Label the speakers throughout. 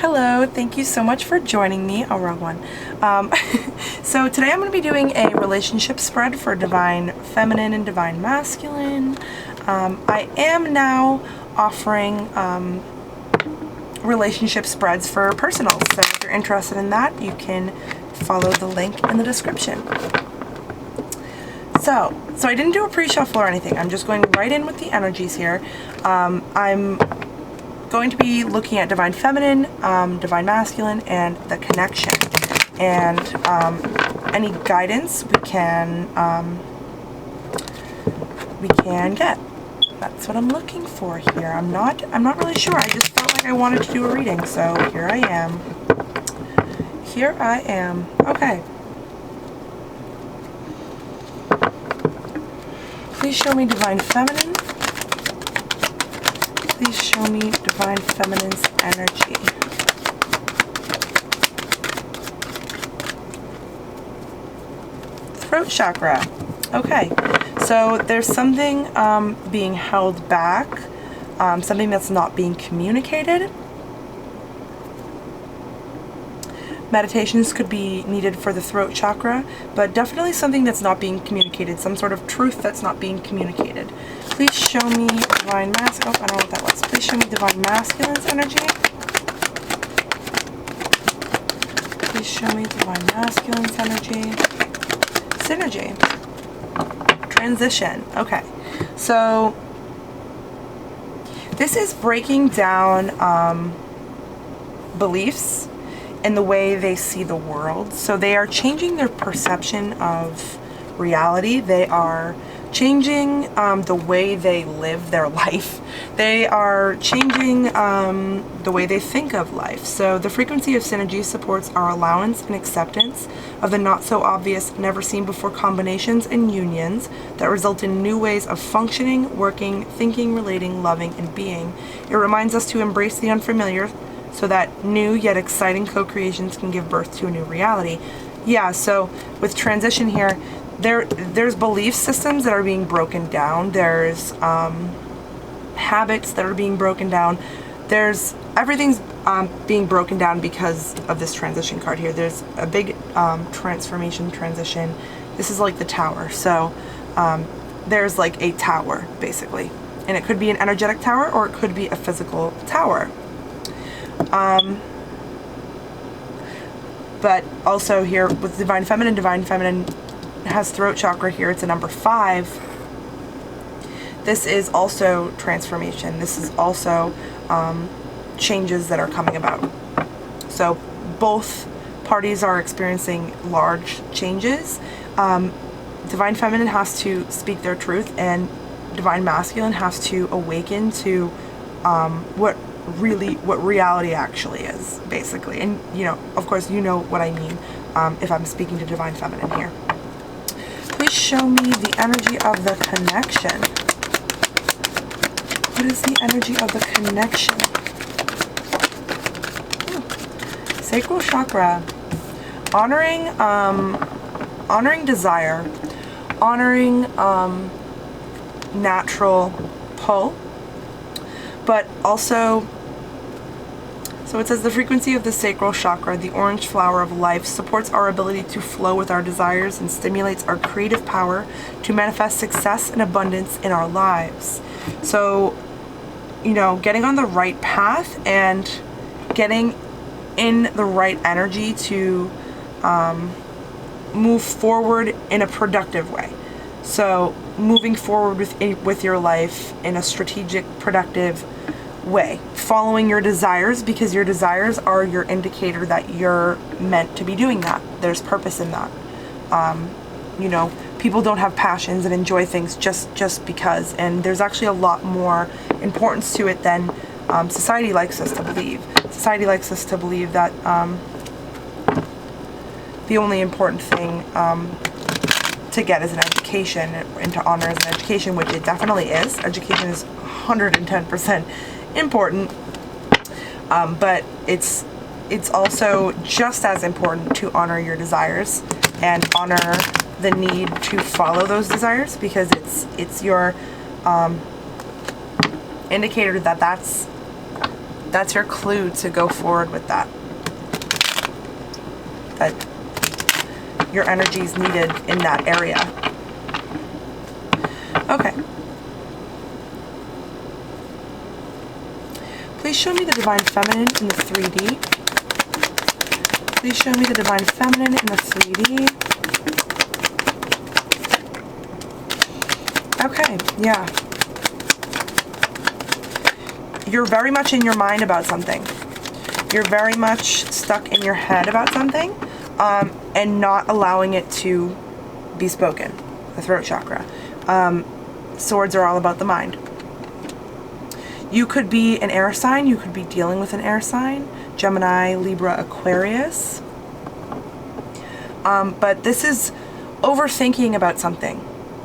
Speaker 1: Hello, thank you so much for joining me. Oh, wrong one. So today I'm going to be doing a relationship spread for Divine Feminine and Divine Masculine. I am now offering relationship spreads for personals, so if you're interested in that, you can follow the link in the description. So I didn't do a pre-shuffle or anything. I'm just going right in with the energies here. I'm going to be looking at Divine Feminine, Divine Masculine, and the connection. And any guidance we can get. That's what I'm looking for here. I'm not really sure. I just felt like I wanted to do a reading, so here I am. Here I am. Okay. Please show me Divine Feminine. Please show me Divine Feminine's energy. Throat chakra. Okay, so there's something being held back, something that's not being communicated. Meditations could be needed for the throat chakra, but definitely something that's not being communicated, some sort of truth that's not being communicated. Please show me Divine Masculine. Oh, I don't know what that was. Please show me Divine Masculine's energy. Please show me Divine Masculine's energy. Synergy. Transition. Okay. So this is breaking down beliefs in the way they see the world. So they are changing their perception of reality. They are changing the way they live their life. They are changing the way they think of life. So the frequency of synergy supports our allowance and acceptance of the not so obvious, never seen before combinations and unions that result in new ways of functioning, working, thinking, relating, loving, and being. It reminds us to embrace the unfamiliar so that new yet exciting co-creations can give birth to a new reality. Yeah, so with transition here, there's belief systems that are being broken down. There's habits that are being broken down. Everything's being broken down because of this transition card here. There's a big transformation transition. This is like the tower. So there's like a tower basically, and it could be an energetic tower or it could be a physical tower. But also here with Divine Feminine has throat chakra here. It's a number 5. This is also transformation. This is also changes that are coming about. So both parties are experiencing large changes. Divine Feminine has to speak their truth, and Divine Masculine has to awaken to what reality actually is, basically. And of course, you know what I mean if I'm speaking to Divine Feminine here. Please show me the energy of the connection. What is the energy of the connection? Sacral chakra. Honoring desire, honoring natural pull, but also, so it says the frequency of the sacral chakra, the orange flower of life, supports our ability to flow with our desires and stimulates our creative power to manifest success and abundance in our lives. So, getting on the right path and getting in the right energy to move forward in a productive way. So moving forward with your life in a strategic, productive way, following your desires, because your desires are your indicator that you're meant to be doing that. There's purpose in that. People don't have passions and enjoy things just because, and there's actually a lot more importance to it than society likes us to believe. Society likes us to believe that the only important thing to get is an education, and to honor as an education, which it definitely is. Education is 110% important, but it's also just as important to honor your desires and honor the need to follow those desires, because it's your indicator that that's That's your clue to go forward with that. That your energy is needed in that area. Okay. Please show me the Divine Feminine in the 3D. Please show me the Divine Feminine in the 3D. Okay, yeah. You're very much in your mind about something. You're very much stuck in your head about something, and not allowing it to be spoken. The throat chakra. Swords are all about the mind. You could be an air sign. You could be dealing with an air sign. Gemini, Libra, Aquarius. But this is overthinking about something.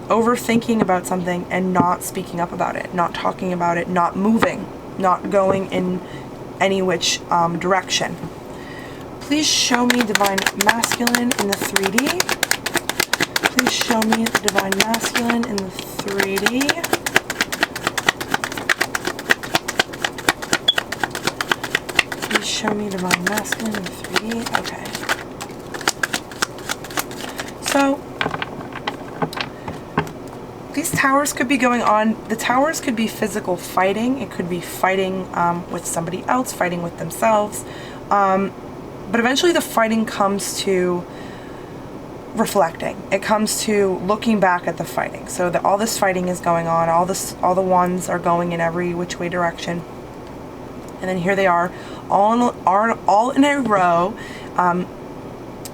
Speaker 1: Overthinking about something and not speaking up about it. Not talking about it. Not moving. Not going in any which direction. Please show me Divine Masculine in the 3D. Please show me the Divine Masculine in the 3D. Please show me Divine Masculine in the 3D. Okay. So, these towers could be going on. The towers could be physical fighting. It could be fighting with somebody else, fighting with themselves. But eventually the fighting comes to reflecting. It comes to looking back at the fighting. So that all this fighting is going on. All the ones are going in every which way direction. And then here they are, all in a row.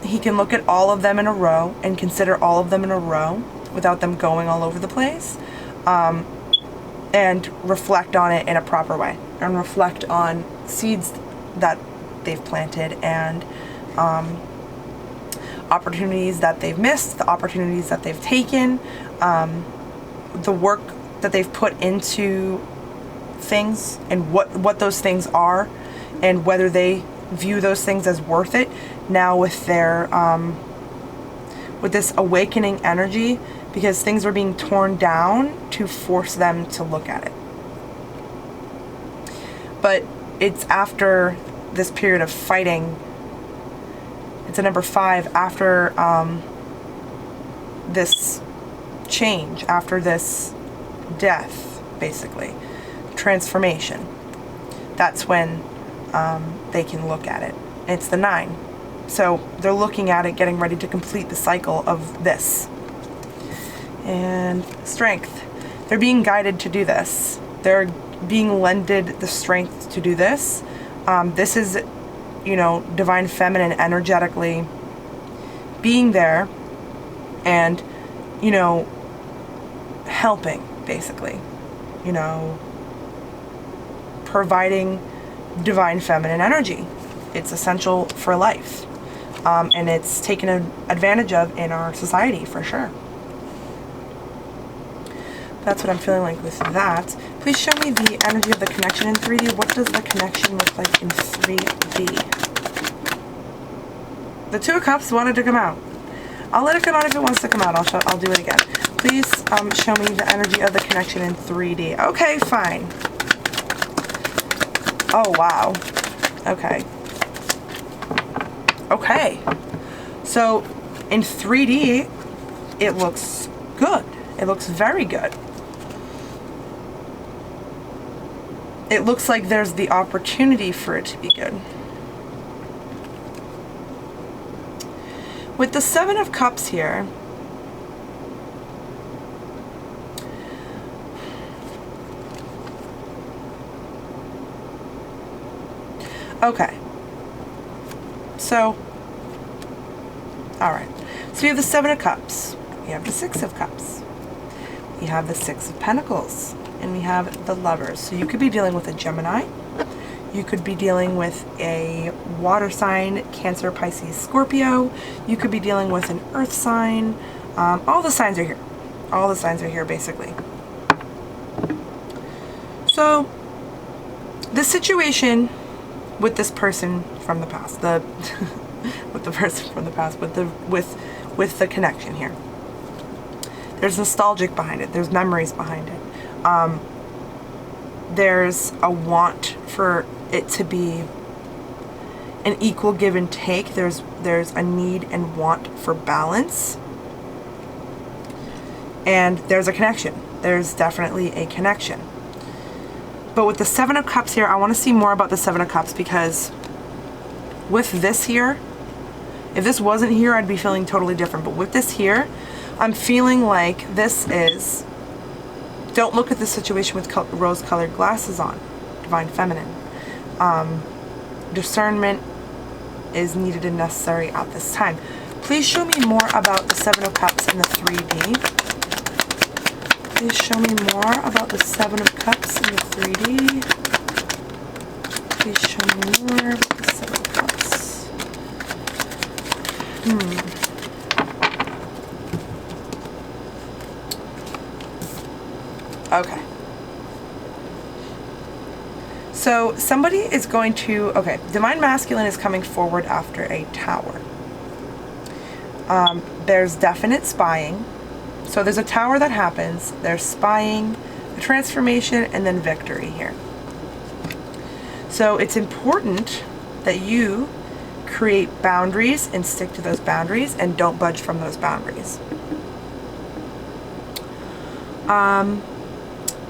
Speaker 1: He can look at all of them in a row and consider all of them in a row without them going all over the place, and reflect on it in a proper way, and reflect on seeds that they've planted, and opportunities that they've missed, the opportunities that they've taken, the work that they've put into things, and what those things are, and whether they view those things as worth it now with their with this awakening energy, because things are being torn down to force them to look at it. But it's after this period of fighting. It's a number 5, after this change, after this death, basically, transformation. That's when they can look at it. It's the 9. So they're looking at it, getting ready to complete the cycle of this. And strength. They're being guided to do this. They're being lended the strength to do this. This is, Divine Feminine energetically being there and, helping, basically. Providing Divine Feminine energy. It's essential for life. And it's taken advantage of in our society, for sure. That's what I'm feeling like with that. Please show me the energy of the connection in 3D. What does the connection look like in 3D? The 2 of Cups wanted to come out. I'll let it come out if it wants to come out. I'll do it again. Please show me the energy of the connection in 3D. Okay, fine. Oh, wow. Okay. Okay. So, in 3D, it looks good. It looks very good. It looks like there's the opportunity for it to be good. With the 7 of Cups here, okay. So, alright. So you have the 7 of Cups. You have the 6 of Cups. You have the 6 of Pentacles. And we have the Lovers. So you could be dealing with a Gemini. You could be dealing with a water sign, Cancer, Pisces, Scorpio. You could be dealing with an earth sign. All the signs are here. All the signs are here, basically. So, the situation with this person from the past, with the person from the past, with the connection here. There's nostalgic behind it. There's memories behind it. There's a want for it to be an equal give and take. There's a need and want for balance. And there's a connection. There's definitely a connection. But with the Seven of Cups here, I want to see more about the Seven of Cups, because with this here, if this wasn't here, I'd be feeling totally different. But with this here, I'm feeling like this is, don't look at the situation with rose-colored glasses on, Divine Feminine. Discernment is needed and necessary at this time. Please show me more about the Seven of Cups in the 3D. Please show me more about the Seven of Cups in the 3D. Please show me more about the Seven of Cups. Okay. So somebody is going to, okay, Divine Masculine is coming forward after a Tower. There's definite spying. So there's a Tower that happens, there's spying, a transformation, and then victory here. So it's important that you create boundaries and stick to those boundaries and don't budge from those boundaries.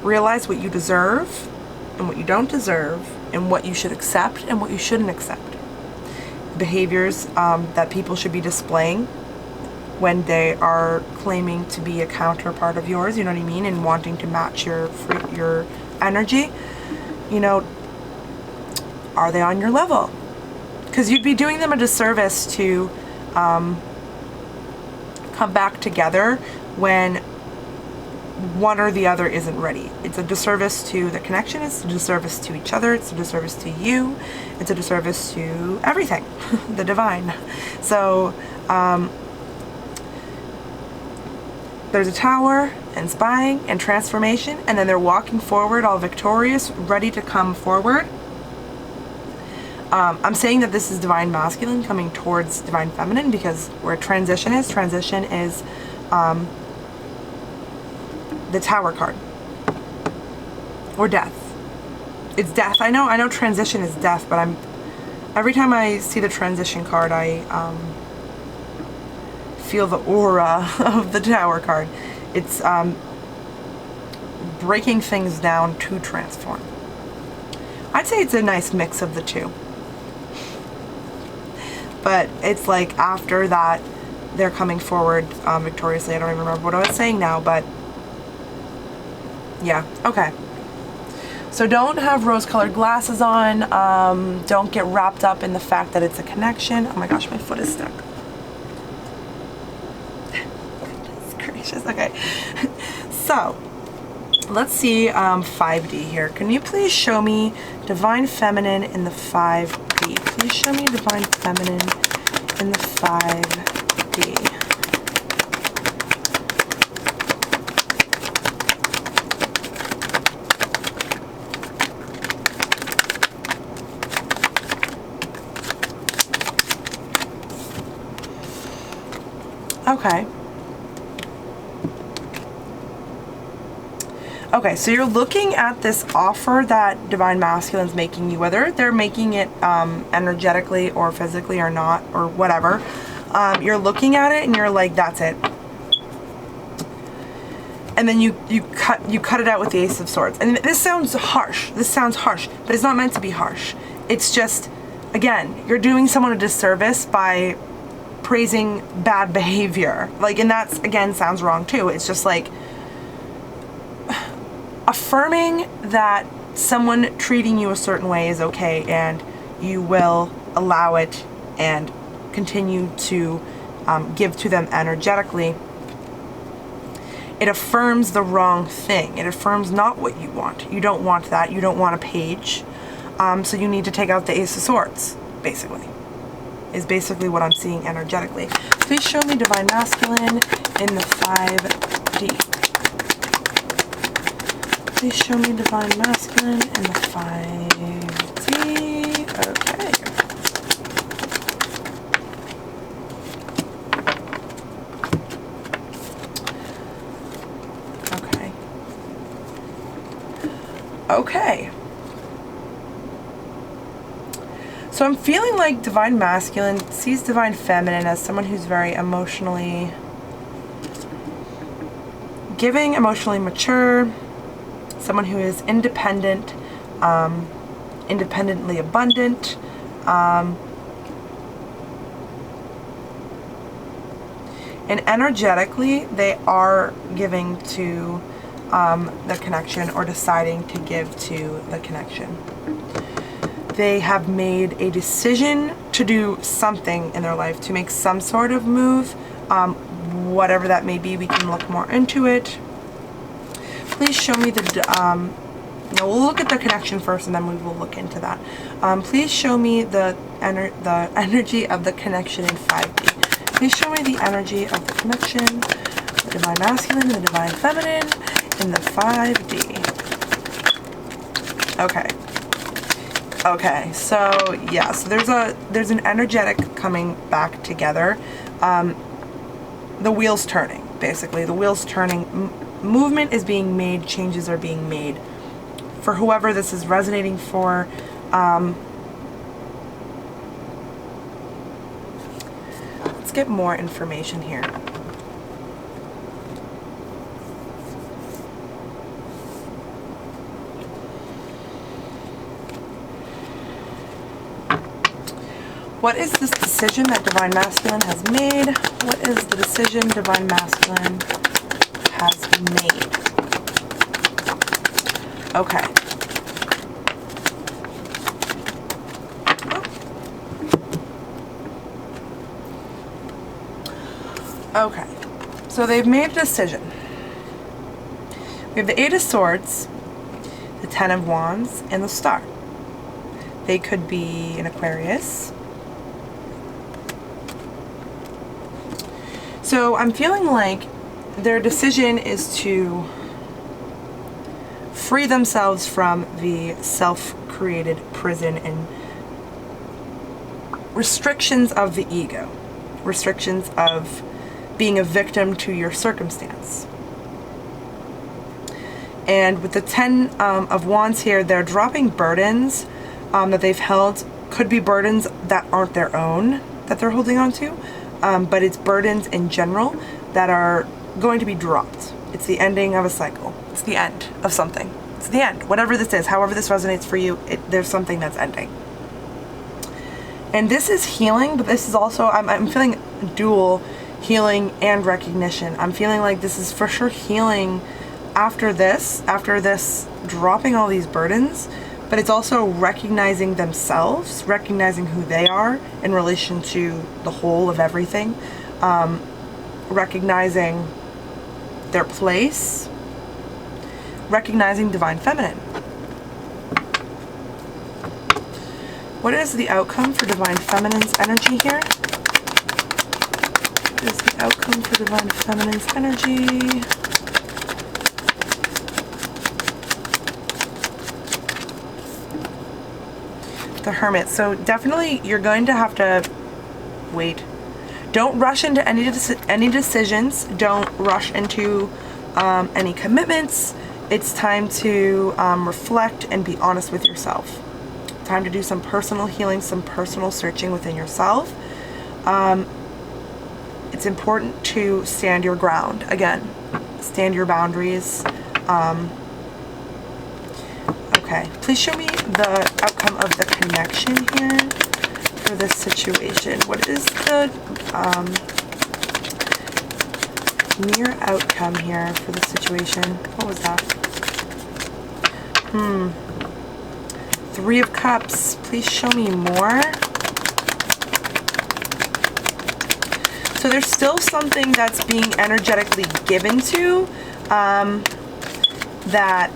Speaker 1: Realize what you deserve and what you don't deserve, and what you should accept and what you shouldn't accept. Behaviors that people should be displaying when they are claiming to be a counterpart of yours, you know what I mean, and wanting to match your energy. You know, are they on your level? Because you'd be doing them a disservice to come back together when one or the other isn't ready. It's a disservice to the connection, it's a disservice to each other, it's a disservice to you, it's a disservice to everything, the divine. So there's a Tower and spying and transformation, and then they're walking forward all victorious, ready to come forward. I'm saying that this is Divine Masculine coming towards Divine Feminine, because where transition is the Tower card, or death. It's death. I know transition is death, but every time I see the transition card, I feel the aura of the Tower card. It's breaking things down to transform. I'd say it's a nice mix of the two. But it's like after that, they're coming forward victoriously. I don't even remember what I was saying now, but yeah, okay. So don't have rose-colored glasses on. Don't get wrapped up in the fact that it's a connection. Oh my gosh, my foot is stuck. Goodness gracious. Okay. So let's see 5D here. Can you please show me Divine Feminine in the 5D? Please show me Divine Feminine in the 5D. Okay. Okay, so you're looking at this offer that Divine Masculine's making you, whether they're making it energetically or physically or not, or whatever. You're looking at it and you're like, that's it. And then you cut it out with the Ace of Swords. And this sounds harsh. This sounds harsh, but it's not meant to be harsh. It's just, again, you're doing someone a disservice by praising bad behavior. Like, and that's, again, sounds wrong too. It's just like affirming that someone treating you a certain way is okay, and you will allow it and continue to give to them energetically. It affirms the wrong thing. It affirms not what you want. You don't want that. You don't want a page. So you need to take out the Ace of Swords, basically. Is basically what I'm seeing energetically. Please show me Divine Masculine in the 5D. Please show me Divine Masculine in the 5D. Okay. Okay. Okay. So I'm feeling like Divine Masculine sees Divine Feminine as someone who's very emotionally giving, emotionally mature, someone who is independent, independently abundant, and energetically they are giving to the connection, or deciding to give to the connection. They have made a decision to do something in their life, to make some sort of move, whatever that may be. We can look more into it. Please show me the, no, we'll look at the connection first and then we will look into that. Please show me the energy of the connection in 5D. Please show me the energy of the connection, the Divine Masculine and the Divine Feminine in the 5D. Okay. Okay, so yeah, so there's an energetic coming back together. The wheel's turning, basically. The wheel's turning. Movement is being made, changes are being made. For whoever this is resonating for, let's get more information here. What is this decision that Divine Masculine has made? What is the decision Divine Masculine has made? Okay. Okay. So they've made a decision. We have the 8 of Swords, the 10 of Wands, and the Star. They could be an Aquarius. So I'm feeling like their decision is to free themselves from the self-created prison and restrictions of the ego, restrictions of being a victim to your circumstance. And with the 10 of Wands here, they're dropping burdens that they've held. Could be burdens that aren't their own that they're holding on to. But it's burdens in general that are going to be dropped. It's the ending of a cycle. It's the end of something. It's the end. Whatever this is, however this resonates for you, there's something that's ending. And this is healing, but this is also, I'm feeling dual healing and recognition. I'm feeling like this is for sure healing after this dropping all these burdens, but it's also recognizing themselves, recognizing who they are in relation to the whole of everything, recognizing their place, recognizing Divine Feminine. What is the outcome for Divine Feminine's energy here? What is the outcome for Divine Feminine's energy? The Hermit. So definitely you're going to have to wait. Don't rush into any decisions. Don't rush into any commitments. It's time to reflect and be honest with yourself. Time to do some personal healing, some personal searching within yourself. It's important to stand your ground. Again, stand your boundaries. Okay, please show me the outcome of the connection here for this situation. What is the near outcome here for the situation? What was that? 3 of Cups. Please show me more. So there's still something that's being energetically given to that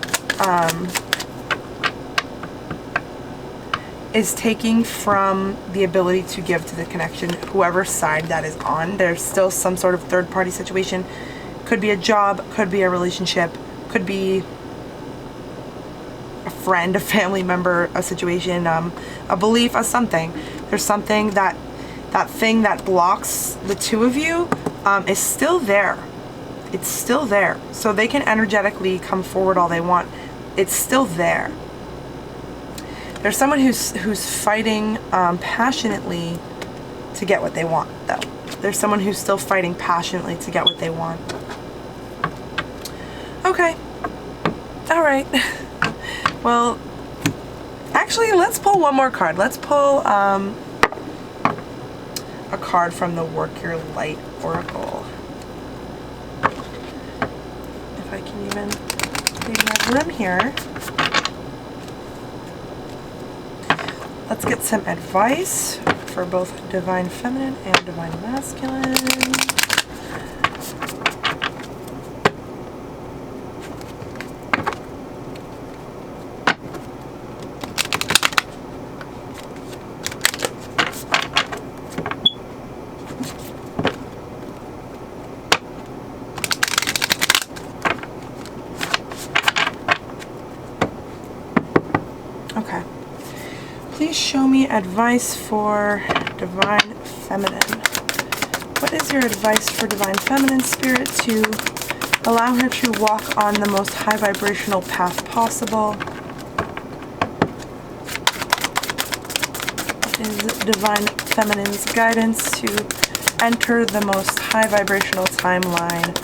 Speaker 1: is taking from the ability to give to the connection, whoever side that is on. There's still some sort of third-party situation. Could be a job, could be a relationship, could be a friend, a family member, a situation, a belief, a something. There's something that thing that blocks the two of you is still there. It's still there. So they can energetically come forward all they want. It's still there. There's someone who's fighting passionately to get what they want, though. There's someone who's still fighting passionately to get what they want. Okay. All right. Well, actually, let's pull one more card. Let's pull a card from the Work Your Light Oracle. If I can even leave my room here. Let's get some advice for both Divine Feminine and Divine Masculine. Okay. Please show me advice for Divine Feminine. What is your advice for Divine Feminine, Spirit, to allow her to walk on the most high vibrational path possible? What is Divine Feminine's guidance to enter the most high vibrational timeline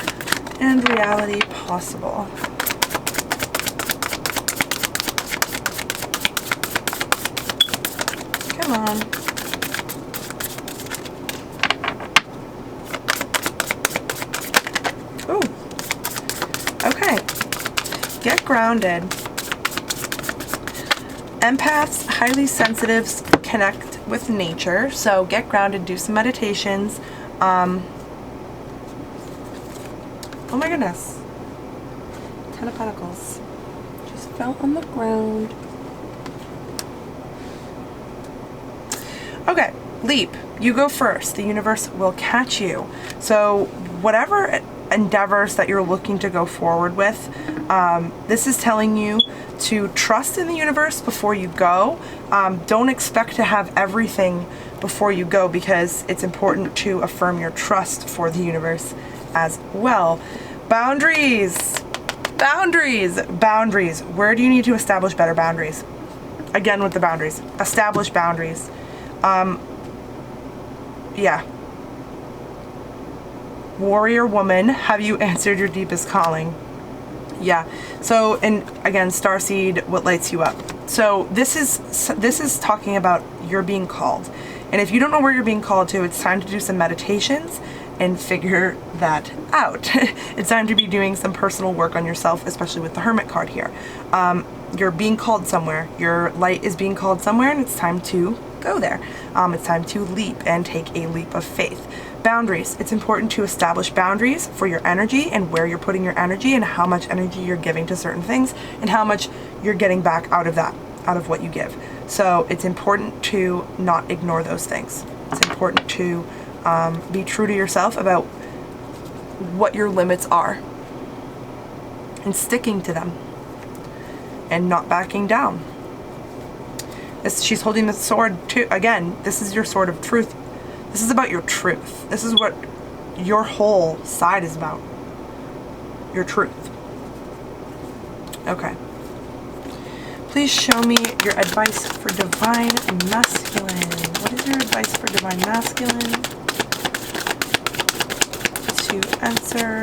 Speaker 1: and reality possible? Come on. Ooh. Okay. Get grounded. Empaths, highly sensitives, connect with nature. So get grounded, do some meditations. Oh my goodness. 10 of Pentacles. Just fell on the ground. Okay, leap. You go first. The universe will catch you. So whatever endeavors that you're looking to go forward with, this is telling you to trust in the universe before you go. Don't expect to have everything before you go, because it's important to affirm your trust for the universe as well. Boundaries. Boundaries. Boundaries. Where do you need to establish better boundaries? Again with the boundaries. Establish boundaries. Yeah. Warrior woman, have you answered your deepest calling? Yeah. So, and again, starseed, what lights you up? So this is talking about you're being called. And if you don't know where you're being called to, it's time to do some meditations and figure that out. It's time to be doing some personal work on yourself, especially with the Hermit card here. You're being called somewhere. Your light is being called somewhere, and it's time to go there. It's time to leap and take a leap of faith. Boundaries. It's important to establish boundaries for your energy and where you're putting your energy and how much energy you're giving to certain things and how much you're getting back out of that, out of what you give. So it's important to not ignore those things. It's important to be true to yourself about what your limits are and sticking to them and not backing down. She's holding the sword too. Again, this is your sword of truth. This is about your truth. This is what your whole side is about. Your truth. Okay. Please show me your advice for Divine Masculine. What is your advice for Divine Masculine to enter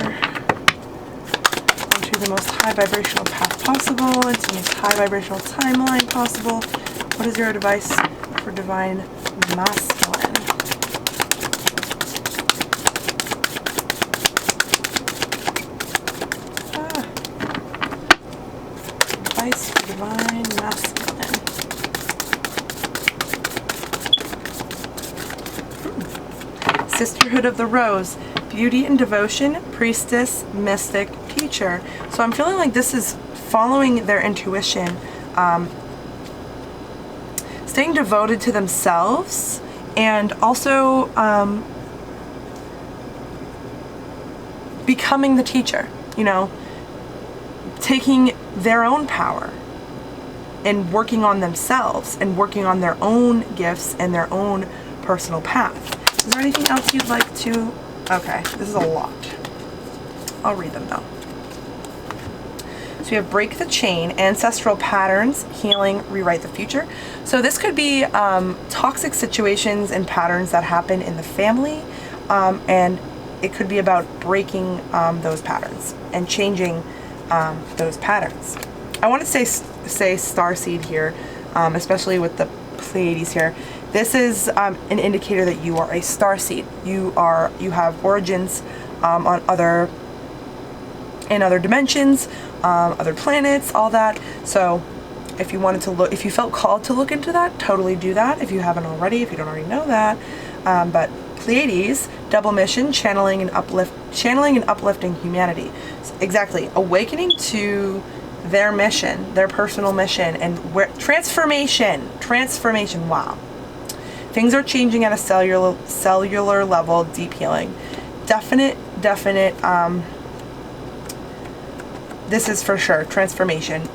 Speaker 1: into the most high vibrational path possible, into the most high vibrational timeline possible? What is your advice for Divine Masculine? Advice for Divine Masculine. Sisterhood of the Rose. Beauty and devotion, priestess, mystic, teacher. So I'm feeling like this is following their intuition. Staying devoted to themselves, and also becoming the teacher, you know, taking their own power and working on themselves and working on their own gifts and their own personal path. Is there anything else you'd like to? Okay, this is a lot. I'll read them though. So we have break the chain, ancestral patterns, healing, rewrite the future. So this could be toxic situations and patterns that happen in the family, and it could be about breaking those patterns and changing those patterns. I want to say starseed here, especially with the Pleiades here. This is an indicator that you are a starseed. You have origins on other dimensions, other planets, all that. So if you wanted to look, if you felt called to look into that, totally do that. If you haven't already, if you don't already know that. But Pleiades, double mission, channeling and uplifting humanity. So exactly, awakening to their mission, their personal mission, and transformation. Wow, things are changing at a cellular level. Deep healing, definite. This is for sure transformation,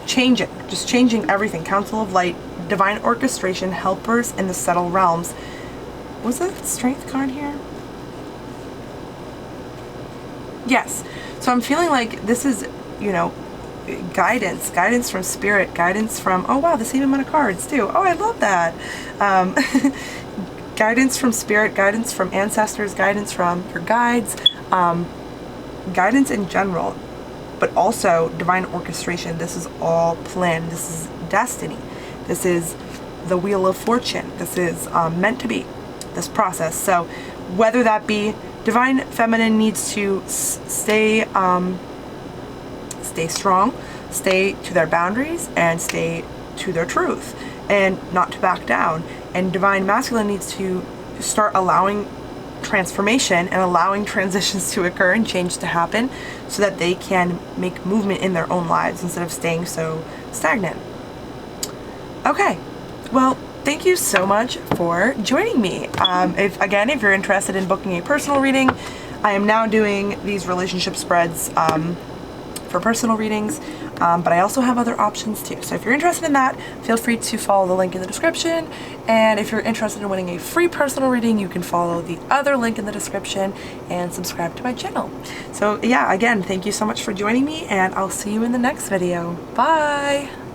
Speaker 1: just changing everything. Council of Light, divine orchestration, helpers in the subtle realms. Was that strength card here? Yes. So I'm feeling like this is, guidance from spirit, guidance from, oh wow, the same amount of cards too. Oh, I love that. Guidance from spirit, guidance from ancestors, guidance from your guides, guidance in general, but also divine orchestration. This is all planned. This is destiny. This is the wheel of fortune. This is meant to be. This process. So whether that be divine feminine needs to stay strong, stay to their boundaries, and stay to their truth, and not to back down, and divine masculine needs to start allowing transformation and allowing transitions to occur and change to happen so that they can make movement in their own lives instead of staying so stagnant. Okay, well, thank you so much for joining me. If you're interested in booking a personal reading, I am now doing these relationship spreads for personal readings, but I also have other options too. So if you're interested in that, feel free to follow the link in the description. And if you're interested in winning a free personal reading, you can follow the other link in the description and subscribe to my channel. So yeah, again, thank you so much for joining me, and I'll see you in the next video. Bye!